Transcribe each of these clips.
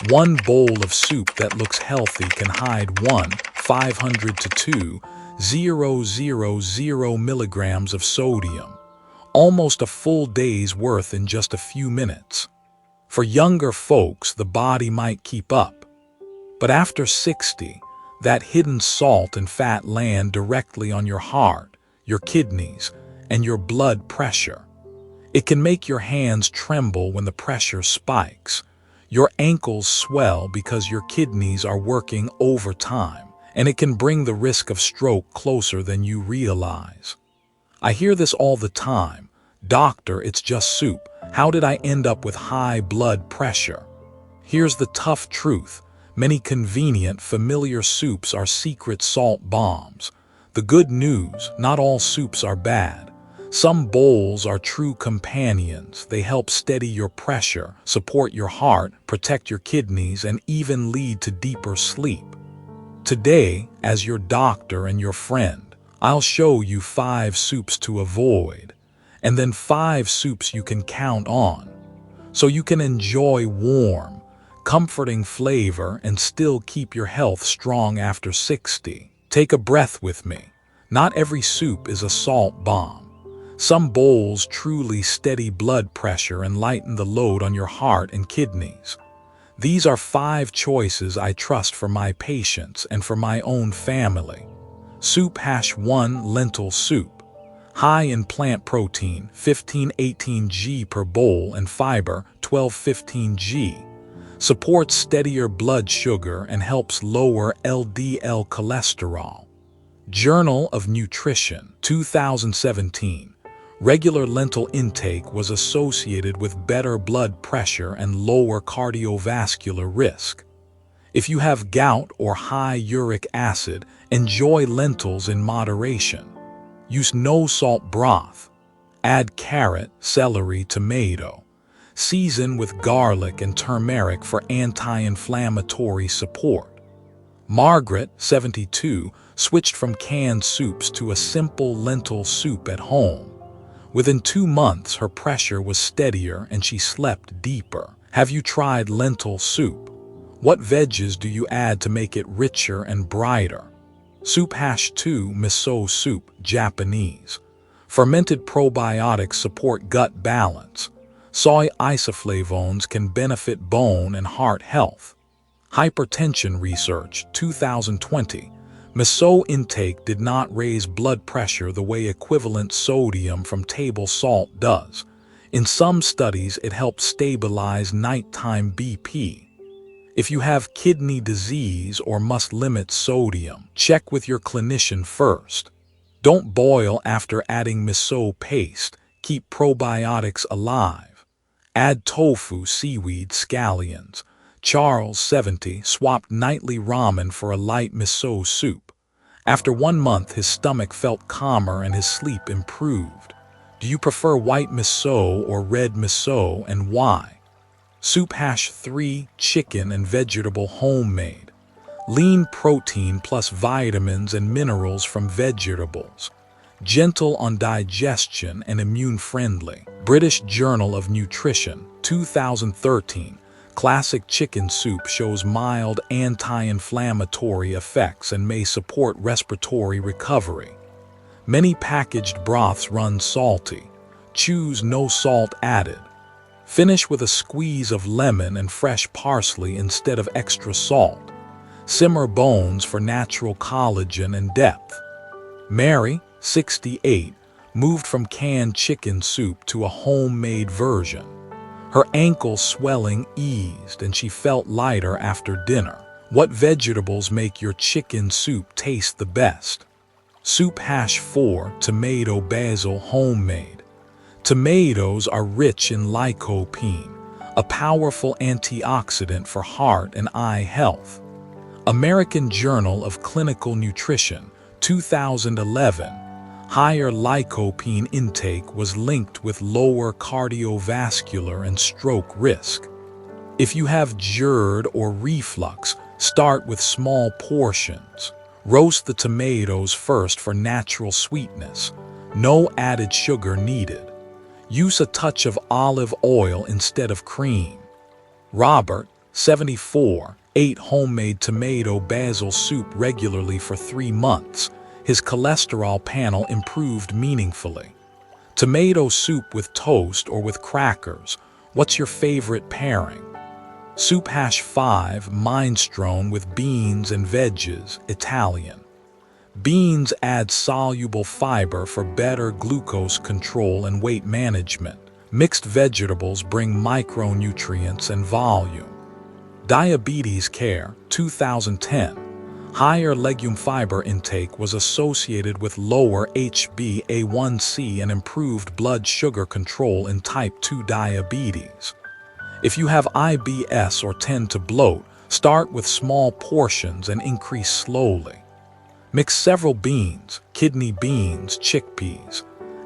One bowl of soup that looks healthy can hide 500 to 2,000 milligrams of sodium, almost a full day's worth in just a few minutes. For younger folks, the body might keep up, but after 60, that hidden salt and fat land directly on your heart, your kidneys, and your blood pressure. It can make your hands tremble when the pressure spikes, your ankles swell because your kidneys are working overtime, and it can bring the risk of stroke closer than you realize. I hear this all the time. Doctor, it's just soup. How did I end up with high blood pressure? Here's the tough truth. Many convenient, familiar soups are secret salt bombs. The good news, not all soups are bad. Some bowls are true companions. They help steady your pressure, support your heart, protect your kidneys, and even lead to deeper sleep. Today, as your doctor and your friend, I'll show you 5 soups to avoid, and then 5 soups you can count on, so you can enjoy warm, comforting flavor and still keep your health strong after 60. Take a breath with me. Not every soup is a salt bomb. Some bowls truly steady blood pressure and lighten the load on your heart and kidneys. These are 5 choices I trust for my patients and for my own family. Soup hash 1. Lentil soup. High in plant protein, 15-18 g per bowl, and fiber, 12-15 g. Supports steadier blood sugar and helps lower LDL cholesterol. Journal of Nutrition, 2017. Regular lentil intake was associated with better blood pressure and lower cardiovascular risk. If you have gout or high uric acid, enjoy lentils in moderation. Use no-salt broth. Add carrot, celery, tomato. Season with garlic and turmeric for anti-inflammatory support. Margaret, 72, switched from canned soups to a simple lentil soup at home. Within 2 months, her pressure was steadier and she slept deeper. Have you tried lentil soup? What veggies do you add to make it richer and brighter? Soup hash 2. Miso soup, Japanese. Fermented probiotics support gut balance. Soy isoflavones can benefit bone and heart health. Hypertension research, 2020. Miso intake did not raise blood pressure the way equivalent sodium from table salt does. In some studies, it helps stabilize nighttime BP. If you have kidney disease or must limit sodium, check with your clinician first. Don't boil after adding miso paste. Keep probiotics alive. Add tofu, seaweed, scallions. Charles, 70, swapped nightly ramen for a light miso soup. After 1 month, his stomach felt calmer and his sleep improved. Do you prefer white miso or red miso, and why? Soup hash 3. Chicken and vegetable homemade. Lean protein plus vitamins and minerals from vegetables. Gentle on digestion and immune-friendly. British Journal of Nutrition, 2013. Classic chicken soup shows mild anti-inflammatory effects and may support respiratory recovery. Many packaged broths run salty. Choose no salt added. Finish with a squeeze of lemon and fresh parsley instead of extra salt. Simmer bones for natural collagen and depth. Mary, 68, moved from canned chicken soup to a homemade version. Her ankle swelling eased and she felt lighter after dinner. What vegetables make your chicken soup taste the best? Soup hash 4. Tomato basil homemade. Tomatoes are rich in lycopene, a powerful antioxidant for heart and eye health. American Journal of Clinical Nutrition, 2011. Higher lycopene intake was linked with lower cardiovascular and stroke risk. If you have GERD or reflux, start with small portions. Roast the tomatoes first for natural sweetness. No added sugar needed. Use a touch of olive oil instead of cream. Robert, 74, ate homemade tomato basil soup regularly for 3 months. His cholesterol panel improved meaningfully. Tomato soup with toast or with crackers. What's your favorite pairing? Soup hash 5, minestrone with beans and veggies, Italian. Beans add soluble fiber for better glucose control and weight management. Mixed vegetables bring micronutrients and volume. Diabetes Care, 2010. Higher legume fiber intake was associated with lower HbA1c and improved blood sugar control in type 2 diabetes. If you have IBS or tend to bloat, start with small portions and increase slowly. Mix several beans, kidney beans, chickpeas.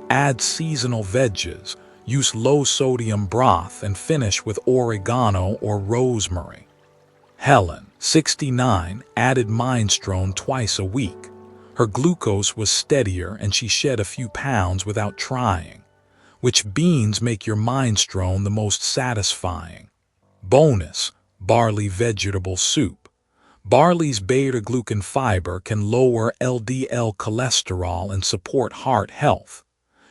Add seasonal veggies. Use low-sodium broth and finish with oregano or rosemary. Helen, 69, added minestrone twice a week. Her glucose was steadier and she shed a few pounds without trying. Which beans make your minestrone the most satisfying? Bonus, barley vegetable soup. Barley's beta-glucan fiber can lower LDL cholesterol and support heart health.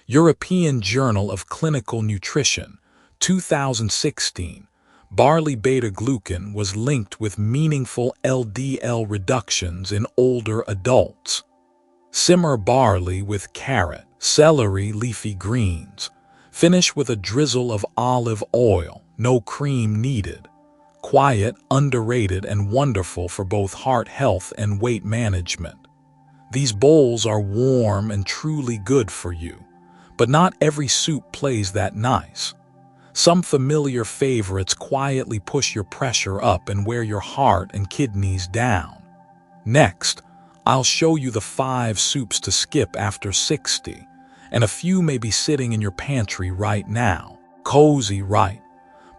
European Journal of Clinical Nutrition, 2016. Barley beta-glucan was linked with meaningful LDL reductions in older adults. Simmer barley with carrot, celery, leafy greens. Finish with a drizzle of olive oil, no cream needed. Quiet, underrated, and wonderful for both heart health and weight management. These bowls are warm and truly good for you, but not every soup plays that nice. Some familiar favorites quietly push your pressure up and wear your heart and kidneys down. Next, I'll show you the 5 soups to skip after 60, and a few may be sitting in your pantry right now. Cozy, right?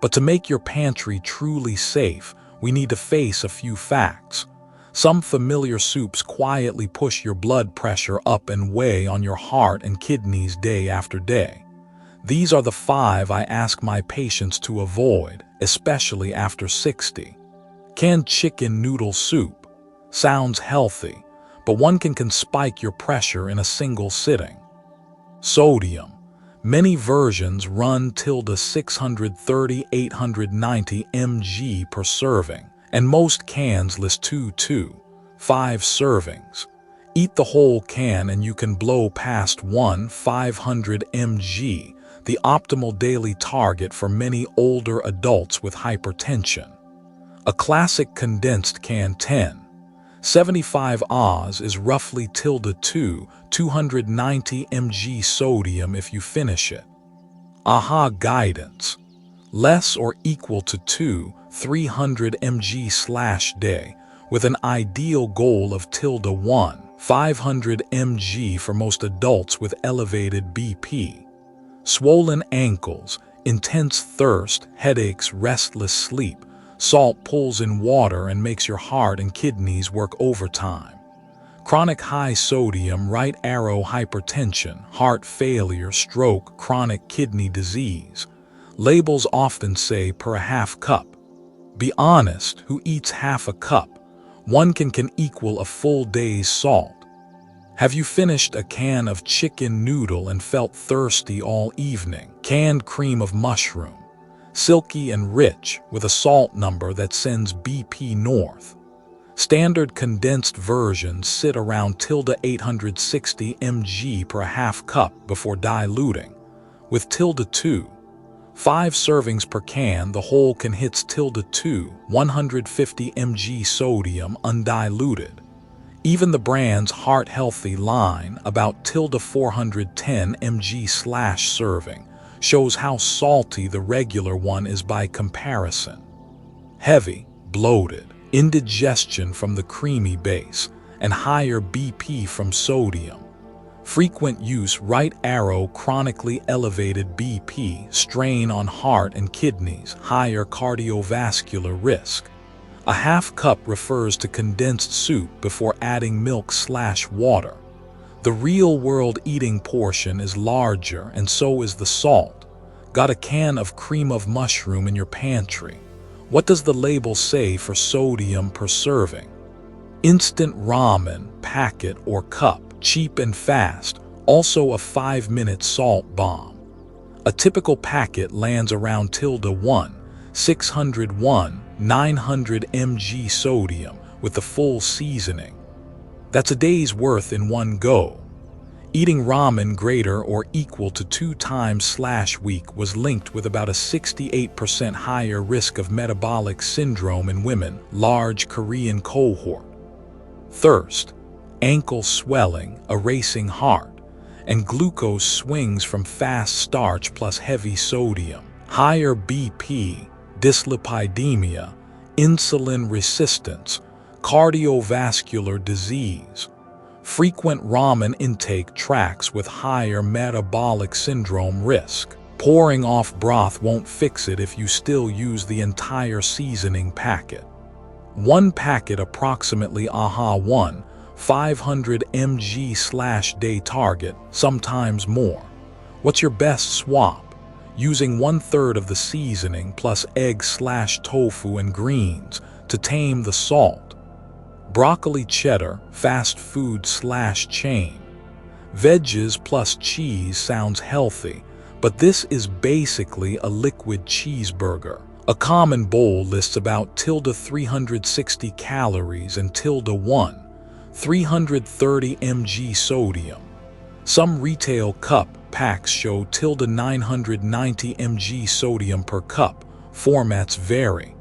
But to make your pantry truly safe, we need to face a few facts. Some familiar soups quietly push your blood pressure up and weigh on your heart and kidneys day after day. These are the 5 I ask my patients to avoid, especially after 60. Canned chicken noodle soup. Sounds healthy, but one can spike your pressure in a single sitting. Sodium. Many versions run ~630-890 mg per serving, and most cans list 2 to 5 servings. Eat the whole can and you can blow past 500 mg, the optimal daily target for many older adults with hypertension. A classic condensed can 10.75 Oz is roughly ~290 mg sodium if you finish it. AHA guidance. Less or equal to 300 mg/day, with an ideal goal of ~500 mg for most adults with elevated BP. Swollen ankles, intense thirst, headaches, restless sleep. Salt pulls in water and makes your heart and kidneys work overtime. Chronic high sodium, right arrow hypertension, heart failure, stroke, chronic kidney disease. Labels often say per half cup. Be honest, who eats half a cup? 1 can equal a full day's salt. Have you finished a can of chicken noodle and felt thirsty all evening? Canned cream of mushroom. Silky and rich, with a salt number that sends BP north. Standard condensed versions sit around ~860 mg per half cup before diluting. With ~2 5 servings per can, the whole can hits ~150 mg sodium undiluted. Even the brand's Heart Healthy line, about ~410 mg/serving, shows how salty the regular one is by comparison. Heavy, bloated, indigestion from the creamy base, and higher BP from sodium. Frequent use, right arrow, chronically elevated BP, strain on heart and kidneys, higher cardiovascular risk. A half cup refers to condensed soup before adding milk/water. The real-world eating portion is larger, and so is the salt. Got a can of cream of mushroom in your pantry? What does the label say for sodium per serving? Instant ramen, packet or cup, cheap and fast, also a 5-minute salt bomb. A typical packet lands around -1, 601, 900 mg sodium with the full seasoning. That's a day's worth in one go. Eating ramen greater or equal to 2 times/week was linked with about a 68% higher risk of metabolic syndrome in women, large Korean cohort. Thirst, ankle swelling, a racing heart, and glucose swings from fast starch plus heavy sodium. Higher BP, dyslipidemia, insulin resistance, cardiovascular disease. Frequent ramen intake tracks with higher metabolic syndrome risk. Pouring off broth won't fix it if you still use the entire seasoning packet. One packet approximately 500 mg/day target, sometimes more. What's your best swap? Using 1/3 of the seasoning plus egg/tofu and greens to tame the salt. Broccoli cheddar, fast food/chain. Veggies plus cheese sounds healthy, but this is basically a liquid cheeseburger. A common bowl lists about 360 calories and 330 mg sodium. Some retail cup packs show 990 mg sodium per cup. Formats vary.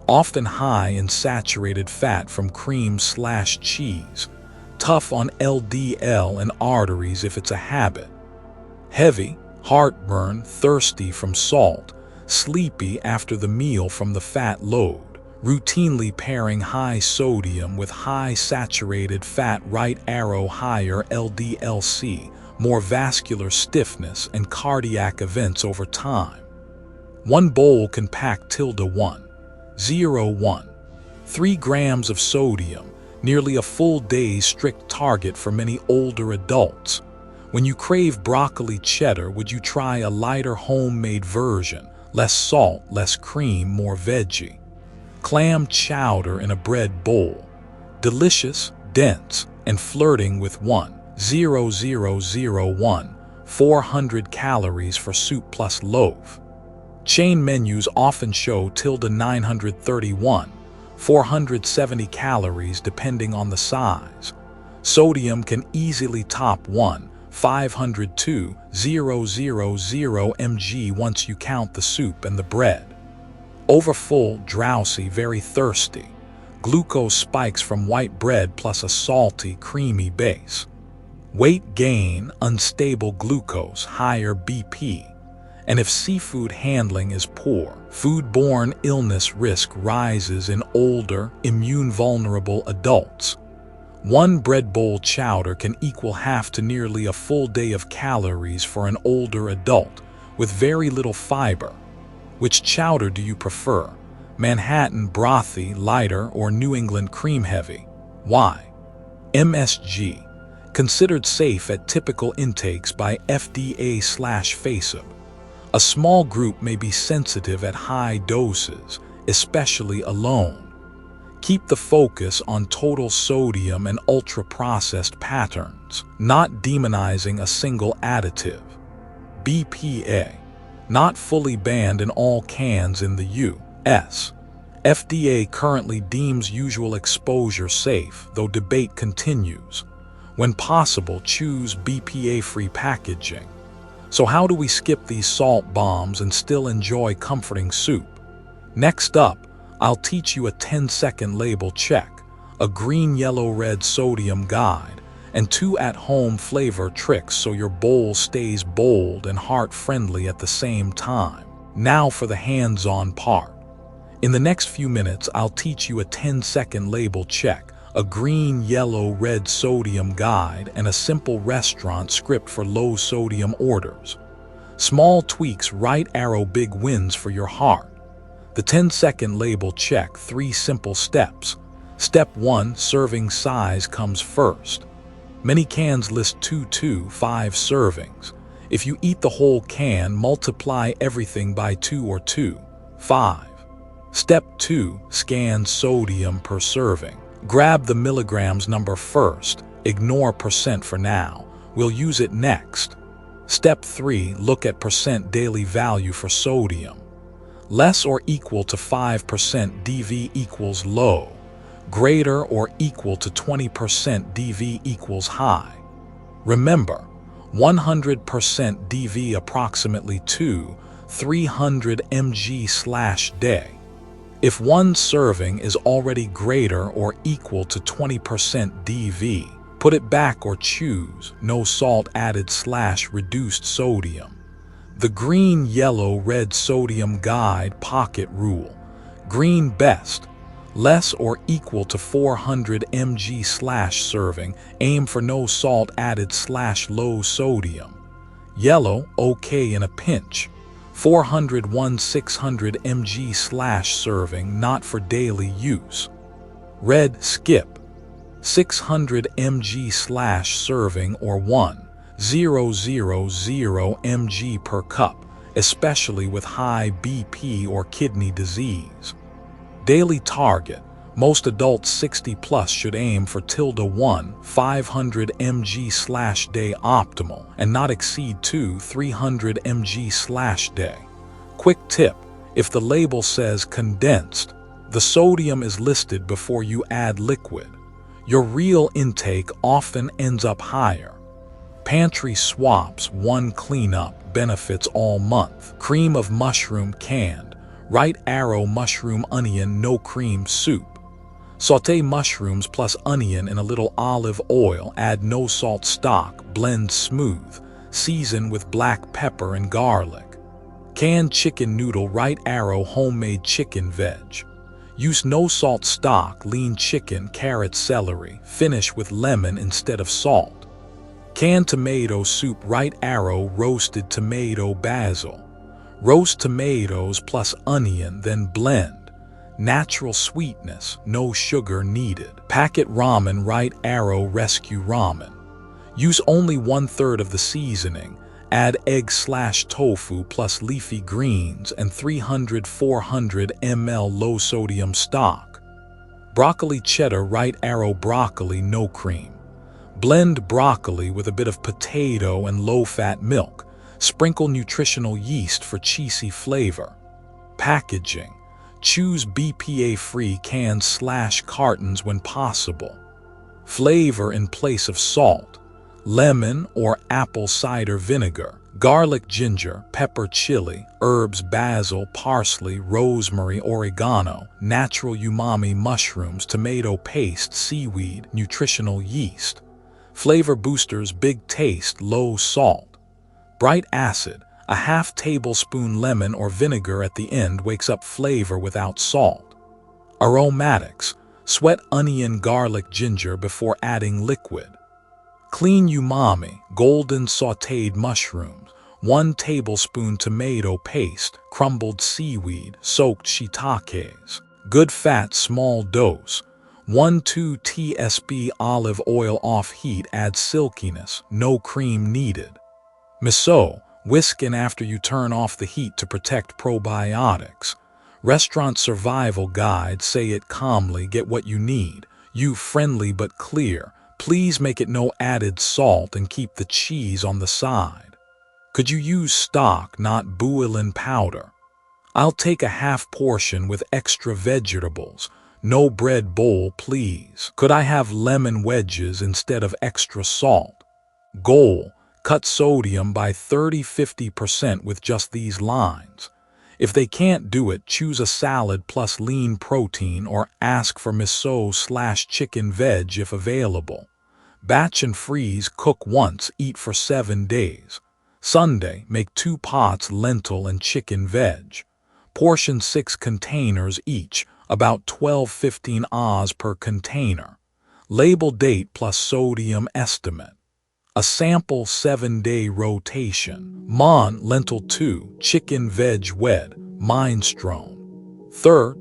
Often high in saturated fat from cream/cheese, tough on LDL and arteries if it's a habit. Heavy, heartburn, thirsty from salt, sleepy after the meal from the fat load. Routinely pairing high sodium with high saturated fat, right arrow higher LDL-C, more vascular stiffness and cardiac events over time. One bowl can pack -1.01. 3 grams of sodium, nearly a full day's strict target for many older adults. When you crave broccoli cheddar, would you try a lighter homemade version? Less salt, less cream, more veggie. Clam chowder in a bread bowl. Delicious, dense, and flirting with 400 calories for soup plus loaf. Chain menus often show 931, 470 calories depending on the size. Sodium can easily top 502,000 mg once you count the soup and the bread. Overfull, drowsy, very thirsty. Glucose spikes from white bread plus a salty, creamy base. Weight gain, unstable glucose, higher BP. And if seafood handling is poor, foodborne illness risk rises in older, immune-vulnerable adults. One bread bowl chowder can equal half to nearly a full day of calories for an older adult, with very little fiber. Which chowder do you prefer? Manhattan brothy, lighter, or New England cream heavy? Why? MSG. Considered safe at typical intakes by FDA/FASB. A small group may be sensitive at high doses, especially alone. Keep the focus on total sodium and ultra-processed patterns, not demonizing a single additive. BPA, not fully banned in all cans in the U.S. FDA currently deems usual exposure safe, though debate continues. When possible, choose BPA-free packaging. So how do we skip these salt bombs and still enjoy comforting soup? Next up, I'll teach you a 10-second label check, a green, yellow, red sodium guide, and 2 at-home flavor tricks so your bowl stays bold and heart-friendly at the same time. Now for the hands-on part. In the next few minutes, I'll teach you a 10-second label check, a green, yellow, red sodium guide, and a simple restaurant script for low-sodium orders. Small tweaks, right arrow, big wins for your heart. The 10-second label check, 3 simple steps. Step 1, serving size comes first. Many cans list 2 to 5 servings. If you eat the whole can, multiply everything by 2 or 2, 5. Step 2. Scan sodium per serving. Grab the milligrams number first. Ignore percent for now. We'll use it next. Step 3. Look at percent daily value for sodium. Less or equal to 5% DV equals low. Greater or equal to 20% DV equals high. Remember, 100% DV approximately 300 mg/day. If one serving is already greater or equal to 20% DV, put it back or choose no salt added/reduced sodium. The green, yellow, red sodium guide pocket rule. Green best. Less or equal to 400 mg/serving, aim for no salt added/low sodium. Yellow, okay in a pinch. 600 mg/serving, not for daily use. Red, skip. 600 mg/serving or 1,000 mg per cup, especially with high BP or kidney disease. Daily target. Most adults 60 plus should aim for ~1 500 mg/day optimal and not exceed 300 mg/day. Quick tip, if the label says condensed, the sodium is listed before you add liquid. Your real intake often ends up higher. Pantry swaps, one cleanup benefits all month. Cream of mushroom canned. Right arrow mushroom onion no cream soup. Sauté mushrooms plus onion in a little olive oil, add no salt stock, blend smooth, season with black pepper and garlic. Canned chicken noodle, right arrow homemade chicken veg. Use no salt stock, lean chicken, carrot, celery, finish with lemon instead of salt. Canned tomato soup, right arrow roasted tomato basil. Roast tomatoes plus onion, then blend. Natural sweetness, no sugar needed. Packet ramen, right arrow rescue ramen. Use only 1/3 of the seasoning. Add egg/tofu plus leafy greens and 300-400 ml low sodium stock. Broccoli cheddar, right arrow broccoli no cream. Blend broccoli with a bit of potato and low-fat milk. Sprinkle nutritional yeast for cheesy flavor. Packaging. Choose BPA-free cans/cartons when possible. Flavor in place of salt. Lemon or apple cider vinegar. Garlic, ginger, pepper, chili, herbs, basil, parsley, rosemary, oregano, natural umami mushrooms, tomato paste, seaweed, nutritional yeast. Flavor boosters, big taste, low salt. Bright acid, a half tablespoon lemon or vinegar at the end wakes up flavor without salt. Aromatics, sweat onion, garlic, ginger before adding liquid. Clean umami, golden sautéed mushrooms, 1 tablespoon tomato paste, crumbled seaweed, soaked shiitakes. Good fat, small dose. 1-2 tsp olive oil off heat, add silkiness, no cream needed. Miso, whisk in after you turn off the heat to protect probiotics. Restaurant survival guide, say it calmly, get what you need. You friendly but clear. Please make it no added salt and keep the cheese on the side. Could you use stock, not bouillon powder? I'll take a half portion with extra vegetables. No bread bowl, please. Could I have lemon wedges instead of extra salt? Goal. Cut sodium by 30-50% with just these lines. If they can't do it, choose a salad plus lean protein or ask for miso/chicken veg if available. Batch and freeze, cook once, eat for 7 days. Sunday, make 2 pots lentil and chicken veg. Portion 6 containers each, about 12-15 Oz per container. Label date plus sodium estimate. A sample 7-day rotation. Lentil 2, chicken veg wed, minestrone.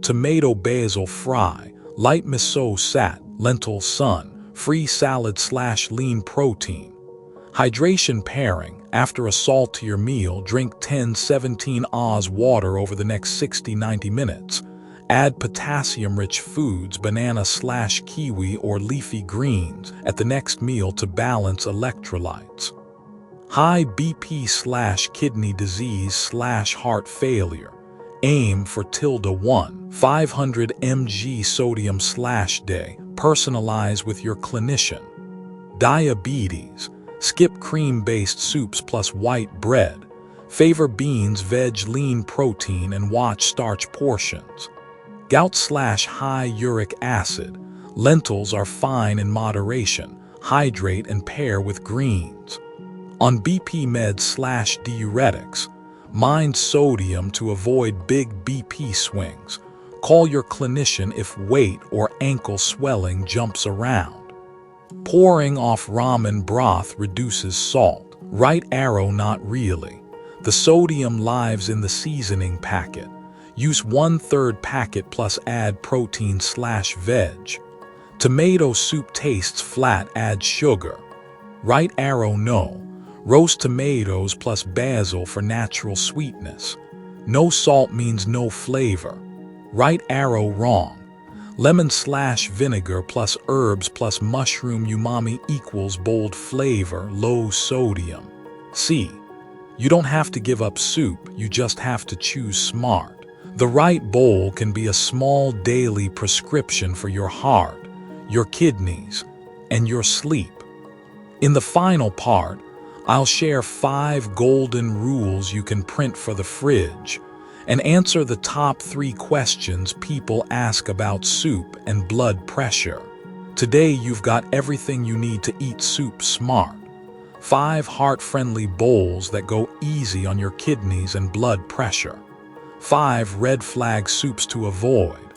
Tomato basil fry, light miso sat, lentil sun, free salad/lean protein. Hydration pairing, after a saltier meal, drink 10-17 Oz water over the next 60-90 minutes. Add potassium-rich foods, banana/kiwi or leafy greens, at the next meal to balance electrolytes. High BP/kidney disease/heart failure. Aim for ~1, 500 mg sodium/day. Personalize with your clinician. Diabetes. Skip cream-based soups plus white bread. Favor beans, veg, lean protein, and watch starch portions. Gout/high uric acid. Lentils are fine in moderation. Hydrate and pair with greens. On BP meds/diuretics. Mind sodium to avoid big BP swings. Call your clinician if weight or ankle swelling jumps around. Pouring off ramen broth reduces salt. Right arrow, not really. The sodium lives in the seasoning packet. Use 1/3 packet plus add protein/veg. Tomato soup tastes flat, add sugar. Right arrow, no. Roast tomatoes plus basil for natural sweetness. No salt means no flavor. Right arrow, wrong. Lemon/vinegar plus herbs plus mushroom umami equals bold flavor, low sodium. See, you don't have to give up soup, you just have to choose smart. The right bowl can be a small daily prescription for your heart, your kidneys, and your sleep. In the final part, I'll share 5 golden rules you can print for the fridge and answer the top 3 questions people ask about soup and blood pressure. Today you've got everything you need to eat soup smart. 5 heart-friendly bowls that go easy on your kidneys and blood pressure. 5 red flag soups to avoid.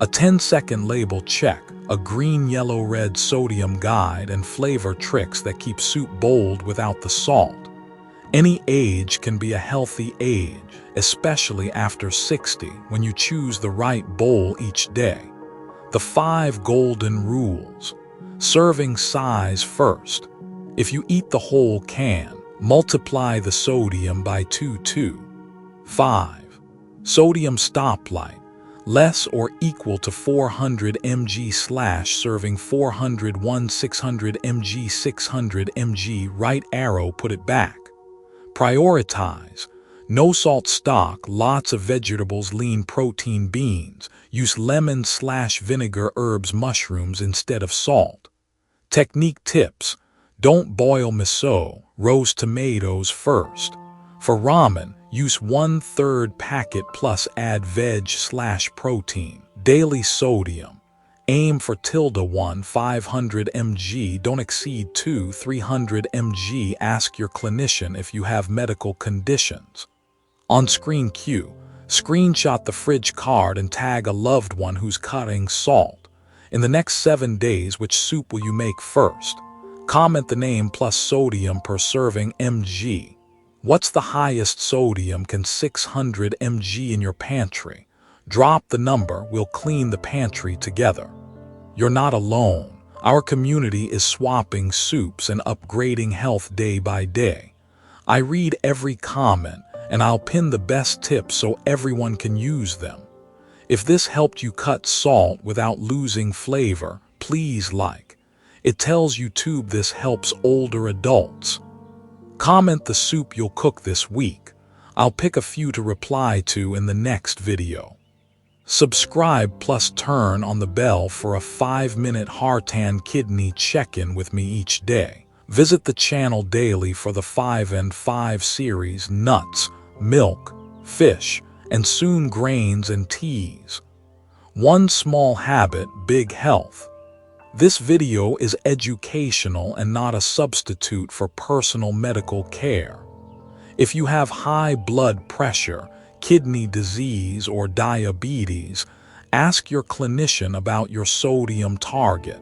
A 10-second label check, a green, yellow, red sodium guide, and flavor tricks that keep soup bold without the salt. Any age can be a healthy age, especially after 60 when you choose the right bowl each day. The 5 golden rules. Serving size first. If you eat the whole can, multiply the sodium by 2. 5. Sodium stoplight. Less or equal to 400 mg/ serving 401 600 mg 600 mg. Right arrow, put it back. Prioritize. No salt stock, lots of vegetables, lean protein, beans. Use lemon/vinegar, herbs, mushrooms instead of salt. Technique tips. Don't boil miso, roast tomatoes first. For ramen, use 1/3 packet plus add veg/protein. Daily sodium. Aim for ~1, 500 mg, don't exceed 300 mg. Ask your clinician if you have medical conditions. On-screen cue. Screenshot the fridge card and tag a loved one who's cutting salt. In the next 7 days, which soup will you make first? Comment the name plus sodium per serving mg. What's the highest sodium? Can 600 mg in your pantry? Drop the number, we'll clean the pantry together. You're not alone. Our community is swapping soups and upgrading health day by day. I read every comment and I'll pin the best tips so everyone can use them. If this helped you cut salt without losing flavor, please like. It tells YouTube this helps older adults. Comment the soup you'll cook this week. I'll pick a few to reply to in the next video. Subscribe plus turn on the bell for a 5-minute heart and kidney check-in with me each day. Visit the channel daily for the 5 and 5 series, nuts, milk, fish, and soon grains and teas. One small habit, big health. This video is educational and not a substitute for personal medical care. If you have high blood pressure, kidney disease, or diabetes, ask your clinician about your sodium target.